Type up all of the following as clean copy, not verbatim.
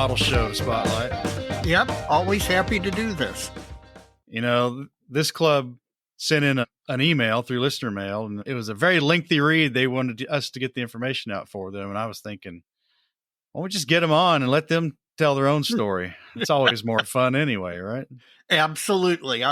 model show spotlight. Yep, always happy to do this. You know, this club sent in an email through listener mail, and it was a very lengthy read. They wanted us to get the information out for them, and I was thinking, why don't we just get them on and let them tell their own story? It's always more fun anyway, right? Absolutely.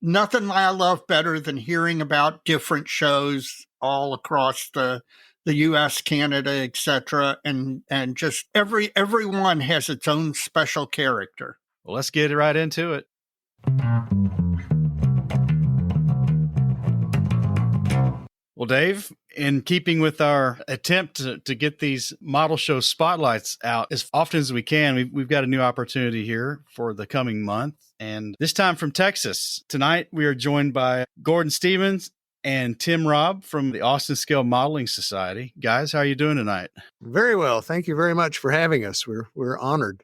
Nothing I love better than hearing about different shows all across the U.S., Canada, etc., and just everyone has its own special character. Well, let's get right into it. Well, Dave, in keeping with our attempt to get these model show spotlights out as often as we can, we've got a new opportunity here for the coming month. And this time from Texas. Tonight, we are joined by Gordon Stevens and Tim Robb from the Austin Scale Modeling Society. Guys, how are you doing tonight? Very well. Thank you very much for having us. We're honored.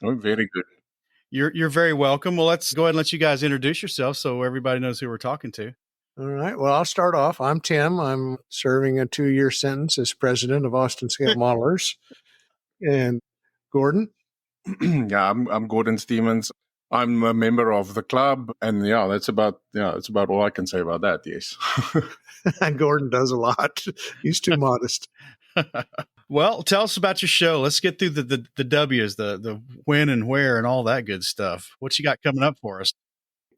Oh, very good. You're very welcome. Well, let's go ahead and let you guys introduce yourselves so everybody knows who we're talking to. All right. Well, I'll start off. I'm Tim. I'm serving a 2-year sentence as president of Austin Scale Modelers. And Gordon? Yeah, I'm Gordon Stevens. I'm a member of the club, and that's about all I can say about that. Yes. Gordon does a lot. He's too modest. Well, tell us about your show. Let's get through the W's, the when and where and all that good stuff. What you got coming up for us?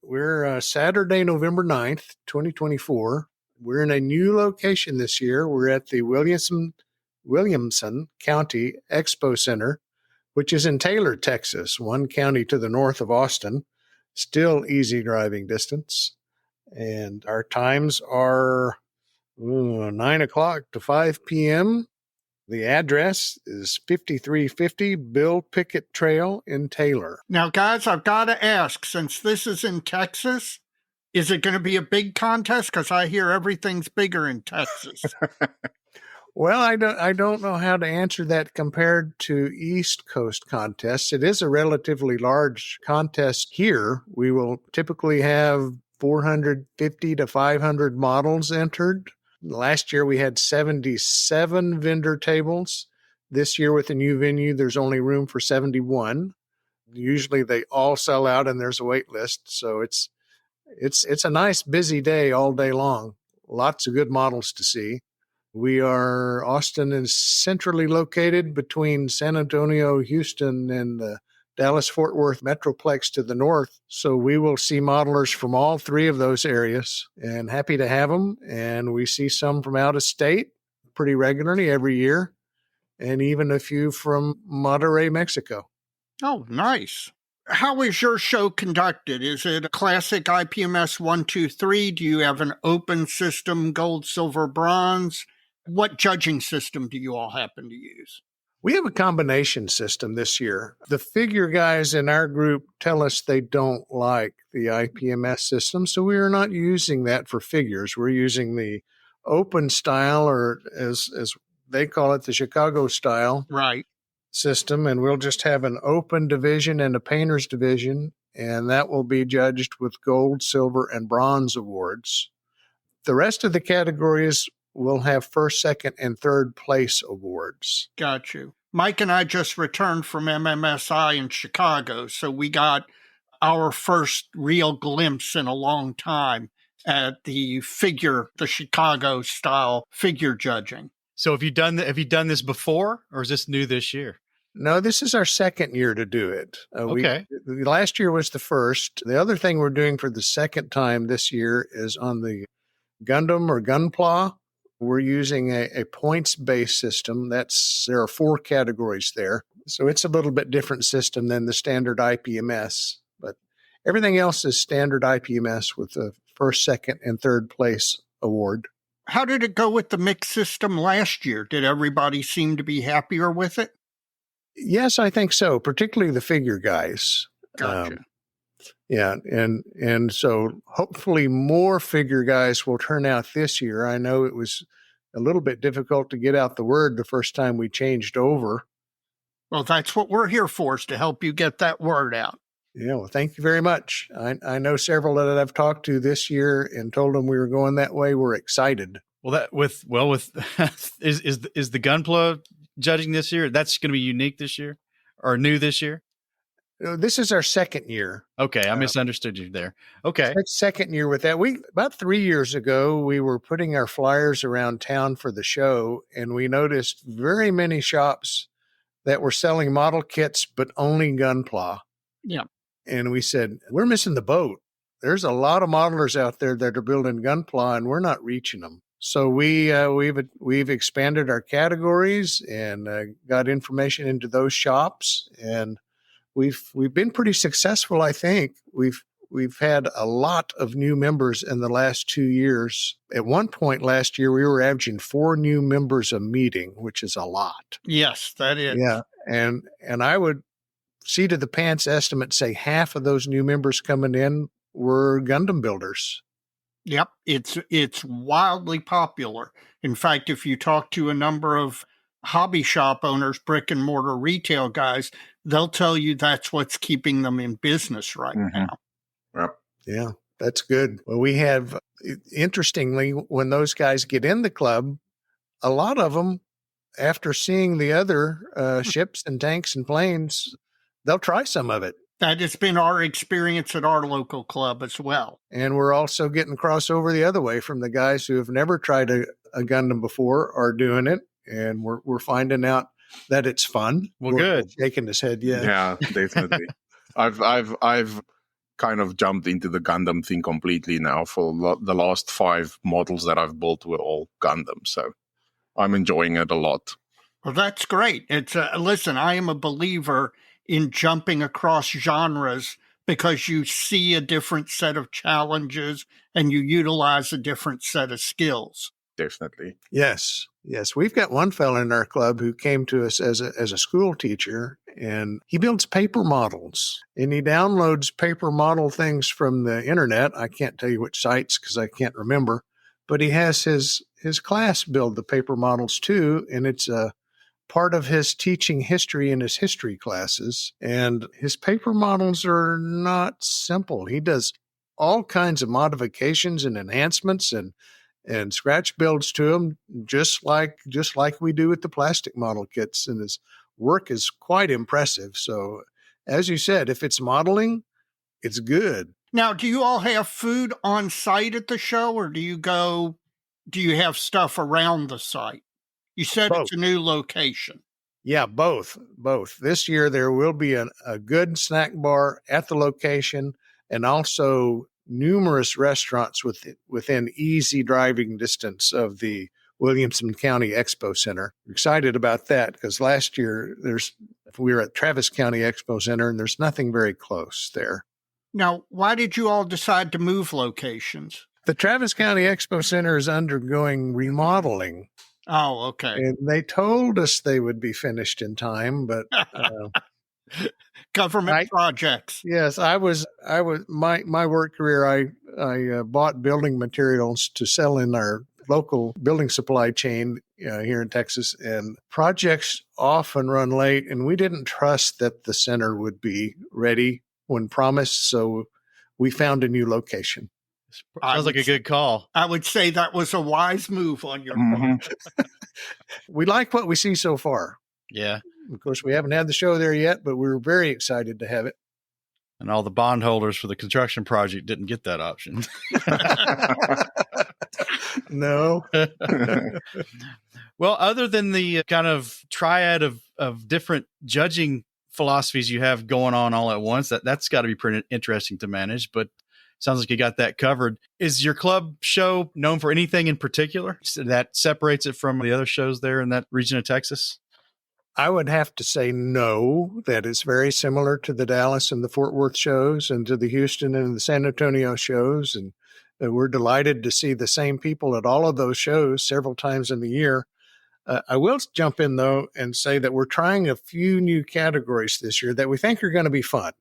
We're Saturday, November 9th, 2024. We're in a new location this year. We're at the Williamson County Expo Center, which is in Taylor, Texas, one county to the north of Austin. Still easy driving distance. And our times are 9 o'clock to 5 p.m. The address is 5350 Bill Pickett Trail in Taylor. Now, guys, I've got to ask, since this is in Texas, is it going to be a big contest? Because I hear everything's bigger in Texas. Well, I don't know how to answer that compared to East Coast contests. It is a relatively large contest here. We will typically have 450 to 500 models entered. Last year, we had 77 vendor tables. This year, with the new venue, there's only room for 71. Usually, they all sell out, and there's a wait list. So it's a nice, busy day all day long. Lots of good models to see. Austin is centrally located between San Antonio, Houston, and the Dallas-Fort Worth Metroplex to the north. So we will see modelers from all three of those areas, and happy to have them. And we see some from out of state pretty regularly every year, and even a few from Monterrey, Mexico. Oh, nice. How is your show conducted? Is it a classic IPMS 1, 2, 3? Do you have an open system, gold, silver, bronze? What judging system do you all happen to use? We have a combination system this year. The figure guys in our group tell us they don't like the IPMS system, so we are not using that for figures. We're using the open style, or as they call it, the Chicago style system, and we'll just have an open division and a painter's division, and that will be judged with gold, silver, and bronze awards. The rest of the categories will have first, second, and third place awards. Got you. Mike and I just returned from MMSI in Chicago, so we got our first real glimpse in a long time at the Chicago style figure judging. So have you done this before, or is this new this year? No, this is our second year to do it. Okay. Last year was the first. The other thing we're doing for the second time this year is on the Gundam or Gunpla. We're using a points-based system. There are 4 categories there. So it's a little bit different system than the standard IPMS. But everything else is standard IPMS with the first, second, and third place award. How did it go with the mixed system last year? Did everybody seem to be happier with it? Yes, I think so, particularly the figure guys. Gotcha. Yeah, and so hopefully more figure guys will turn out this year. I know it was a little bit difficult to get out the word the first time we changed over. Well, that's what we're here for, is to help you get that word out. Yeah, well, thank you very much. I know several that I've talked to this year and told them we were going that way. We're excited. Well, is the Gunpla judging this year? That's going to be unique this year, or new this year? This is our second year. Okay, I misunderstood you there. Okay. Second year with that. About 3 years ago, we were putting our flyers around town for the show, and we noticed very many shops that were selling model kits, but only Gunpla. Yeah. And we said, we're missing the boat. There's a lot of modelers out there that are building Gunpla, and we're not reaching them. So we've expanded our categories and got information into those shops, and we've been pretty successful. I think we've had a lot of new members in the last 2 years. At one point last year, we were averaging 4 new members a meeting, which is a lot. Yes, that is. Yeah, and I would seat of the pants estimate say half of those new members coming in were Gundam builders. Yep, it's wildly popular. In fact, if you talk to a number of hobby shop owners, brick and mortar retail guys, they'll tell you that's what's keeping them in business right now. Yep. Yeah, that's good. Well, we have, interestingly, when those guys get in the club, a lot of them, after seeing the other ships and tanks and planes, they'll try some of it. That has been our experience at our local club as well. And we're also getting crossover the other way from the guys who have never tried a Gundam before are doing it. And we're finding out that it's fun. Well, We're good. shaking his head. Yeah. Yeah, definitely. I've kind of jumped into the Gundam thing completely now. For the last 5 models that I've built were all Gundam. So I'm enjoying it a lot. Well, that's great. It's listen, I am a believer in jumping across genres because you see a different set of challenges and you utilize a different set of skills. Definitely. Yes. We've got one fellow in our club who came to us as a school teacher, and he builds paper models, and he downloads paper model things from the internet. I can't tell you which sites because I can't remember, but he has his class build the paper models too, and it's a part of his teaching history in his history classes. And his paper models are not simple. He does all kinds of modifications and enhancements and scratch builds to them, just like we do with the plastic model kits. And his work is quite impressive. So, as you said, if it's modeling, it's good. Now, do you all have food on site at the show, or do you have stuff around the site? You said Both. It's a new location. Yeah, both. This year there will be a good snack bar at the location, and also numerous restaurants within easy driving distance of the Williamson County Expo Center. Excited about that because last year we were at Travis County Expo Center, and there's nothing very close there. Now, why did you all decide to move locations? The Travis County Expo Center is undergoing remodeling. Oh, okay. And they told us they would be finished in time, but government projects. Yes, I was my work career. I bought building materials to sell in our local building supply chain here in Texas, and projects often run late, and we didn't trust that the center would be ready when promised, so we found a new location. Sounds like a good call. I would say that was a wise move on your part. We like what we see so far. Yeah. Of course, we haven't had the show there yet, but we're very excited to have it. And all the bondholders for the construction project didn't get that option. No. Well, other than the kind of triad of different judging philosophies you have going on all at once, that's got to be pretty interesting to manage, but sounds like you got that covered. Is your club show known for anything in particular that separates it from the other shows there in that region of Texas? I would have to say no, that it's very similar to the Dallas and the Fort Worth shows and to the Houston and the San Antonio shows. And we're delighted to see the same people at all of those shows several times in the year. I will jump in, though, and say that we're trying a few new categories this year that we think are going to be fun.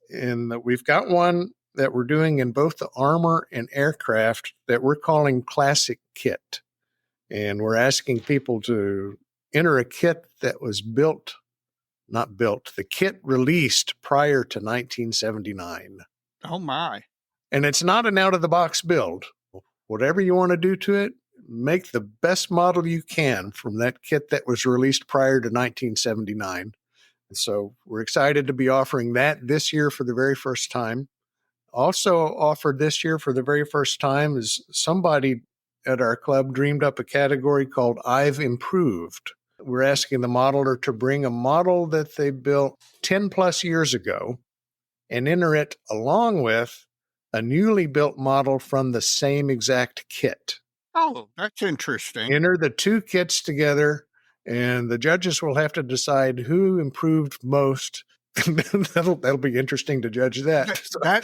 And we've got one that we're doing in both the armor and aircraft that we're calling Classic Kit. And we're asking people to enter a kit that was the kit released prior to 1979. Oh, my. And it's not an out-of-the-box build. Whatever you want to do to it, make the best model you can from that kit that was released prior to 1979. So we're excited to be offering that this year for the very first time. Also offered this year for the very first time is somebody at our club dreamed up a category called I've Improved. We're asking the modeler to bring a model that they built 10 plus years ago and enter it along with a newly built model from the same exact kit. Oh, that's interesting. Enter the two kits together, and the judges will have to decide who improved most. that'll be interesting to judge that.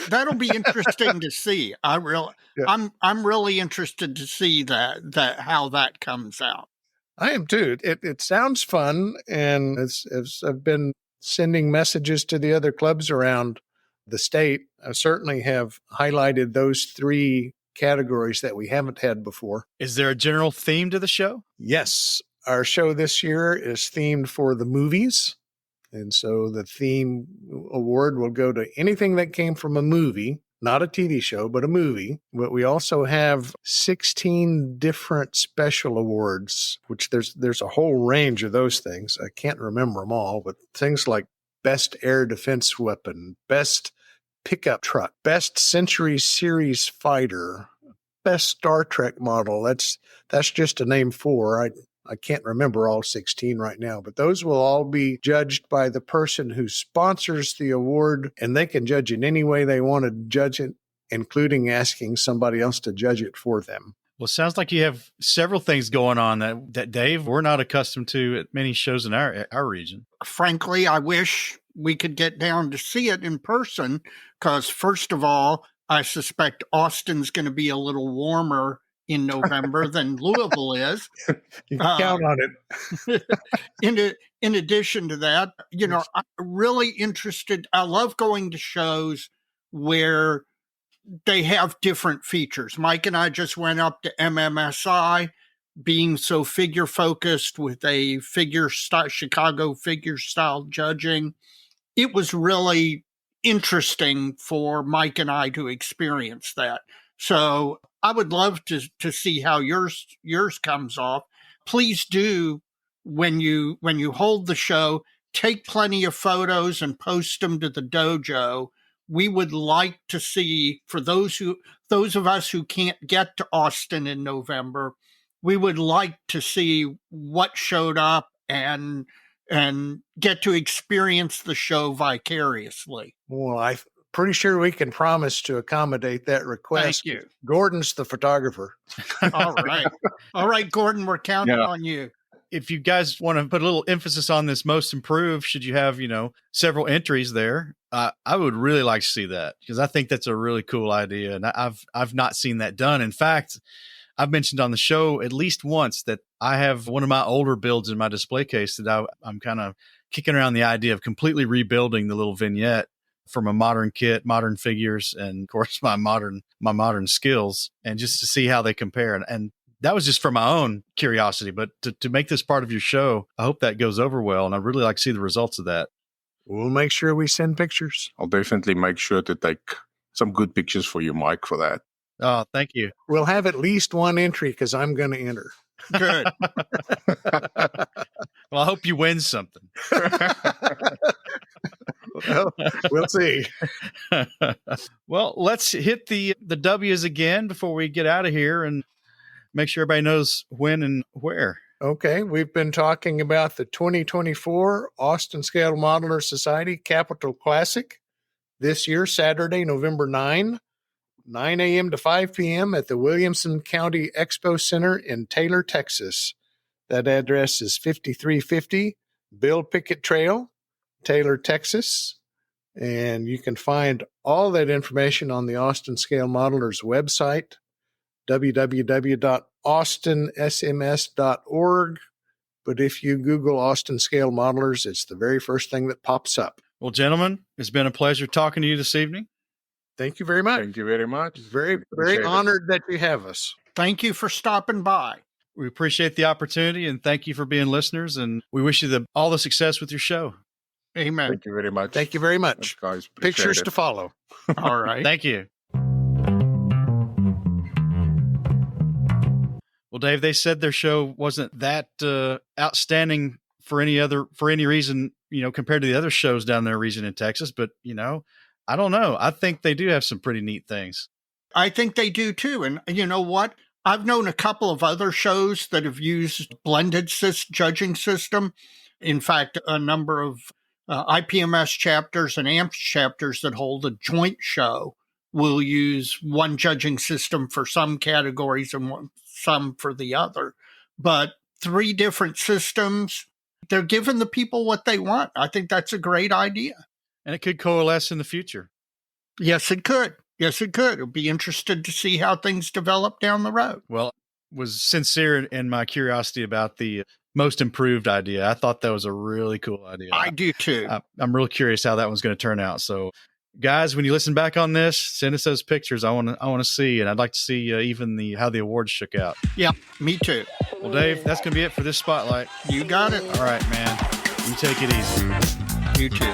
That'll be interesting to see. Yeah. I'm really interested to see that how that comes out. I am too. It sounds fun, and as I've been sending messages to the other clubs around the state, I certainly have highlighted those three categories that we haven't had before. Is there a general theme to the show? Yes. Our show this year is themed for the movies. And so the theme award will go to anything that came from a movie, not a TV show, but a movie. But we also have 16 different special awards, which there's a whole range of those things. I can't remember them all, but things like Best Air Defense Weapon, Best Pickup Truck, Best Century Series Fighter, Best Star Trek Model. That's just to name four. I can't remember all 16 right now, but those will all be judged by the person who sponsors the award, and they can judge it any way they want to judge it, including asking somebody else to judge it for them. Well, it sounds like you have several things going on that Dave, we're not accustomed to at many shows in our region. Frankly, I wish we could get down to see it in person because, first of all, I suspect Austin's going to be a little warmer in November than Louisville is. You can count on it. In addition to that, I'm really interested. I love going to shows where they have different features. Mike and I just went up to MMSI, being so figure focused with a Chicago figure style judging. It was really interesting for Mike and I to experience that. So I would love to see how yours comes off. Please do, when you hold the show, take plenty of photos and post them to the dojo. We would like to see, for those of us who can't get to Austin in November, we would like to see what showed up and get to experience the show vicariously. Well, I'm pretty sure we can promise to accommodate that request. Thank you. Gordon's the photographer. All right, Gordon, we're counting on you. If you guys want to put a little emphasis on this most improved, should you have, several entries there, I would really like to see that, because I think that's a really cool idea. And I've not seen that done. In fact, I've mentioned on the show at least once that I have one of my older builds in my display case that I'm kind of kicking around the idea of completely rebuilding the little vignette from a modern kit, modern figures, and of course my modern skills, and just to see how they compare. And that was just for my own curiosity, but to make this part of your show, I hope that goes over well. And I'd really like to see the results of that. We'll make sure we send pictures. I'll definitely make sure to take some good pictures for you, Mike, for that. Oh, thank you. We'll have at least one entry because I'm going to enter. Good. Well, I hope you win something. Well, we'll see. Well, let's hit the W's again before we get out of here and make sure everybody knows when and where. Okay, we've been talking about the 2024 Austin Scale Modeler Society Capital Classic this year, Saturday, November 9 a.m. to 5 p.m. at the Williamson County Expo Center in Taylor, Texas. That address is 5350 Bill Pickett Trail, Taylor, Texas. And you can find all that information on the Austin Scale Modeler's website, www.austinsms.org. But if you Google Austin Scale Modelers, it's the very first thing that pops up. Well, gentlemen, it's been a pleasure talking to you this evening. Thank you very much. Thank you very much. Very, very honored that you have us. Thank you for stopping by. We appreciate the opportunity, and thank you for being listeners. And we wish you all the success with your show. Amen. Thank you very much. Thank you very much. Guys, Pictures to follow. All right. Thank you. Well, Dave, they said their show wasn't that outstanding for any reason compared to the other shows down their region in Texas. But, I don't know. I think they do have some pretty neat things. I think they do too. And you know what? I've known a couple of other shows that have used blended judging system. In fact, a number of IPMS chapters and AMPS chapters that hold a joint show will use one judging system for some categories and some for the other. But 3 different systems, they're giving the people what they want. I think that's a great idea. And it could coalesce in the future. Yes, it could. Yes, it could. I'll be interested to see how things develop down the road. Well, was sincere in my curiosity about the most improved idea. I thought that was a really cool idea. I do too. I'm real curious how that one's going to turn out. So, guys, when you listen back on this, send us those pictures. I want to see, and I'd like to see even how the awards shook out. Yeah, me too. Well, Dave, that's going to be it for this spotlight. You got it. All right, man. You take it easy. You too.